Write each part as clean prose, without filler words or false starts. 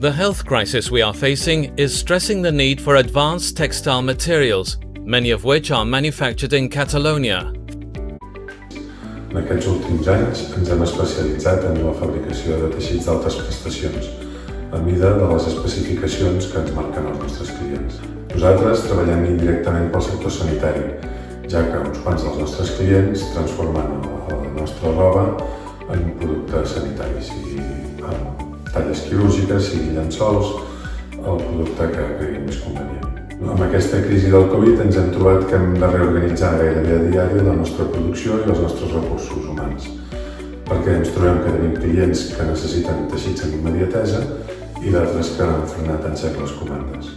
The health crisis we are facing is stressing the need for advanced textile materials, many of which are manufactured in Catalonia. En aquests últims anys ens hem especialitzat en la fabricació de teixits d'altes prestacions, a mida de les especificacions que ens marquen els nostres clients. Nosaltres treballem indirectament pel sector sanitari, ja que uns quants dels nostres clients transformen la nostra roba en un producte sanitari, sigui talles quirúrgiques, sigui llençols, el producte que creguin més convenient. Amb aquesta crisi del Covid ens hem trobat que hem de reorganitzar gairebé a diari la nostra producció i els nostres recursos humans, perquè ens trobem que tenim clients que necessiten teixits amb immediatesa i d'altres que han frenat en sec les comandes.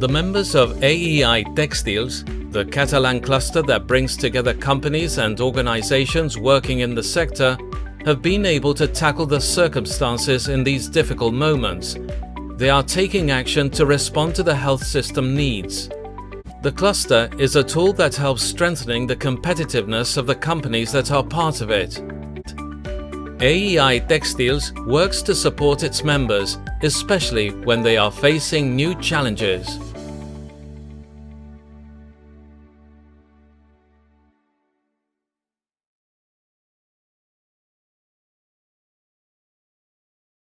The members of AEI Textiles, the Catalan cluster that brings together companies and organizations working in the sector, have been able to tackle the circumstances in these difficult moments. They are taking action to respond to the health system needs. The cluster is a tool that helps strengthening the competitiveness of the companies that are part of it. AEI Textiles works to support its members, especially when they are facing new challenges.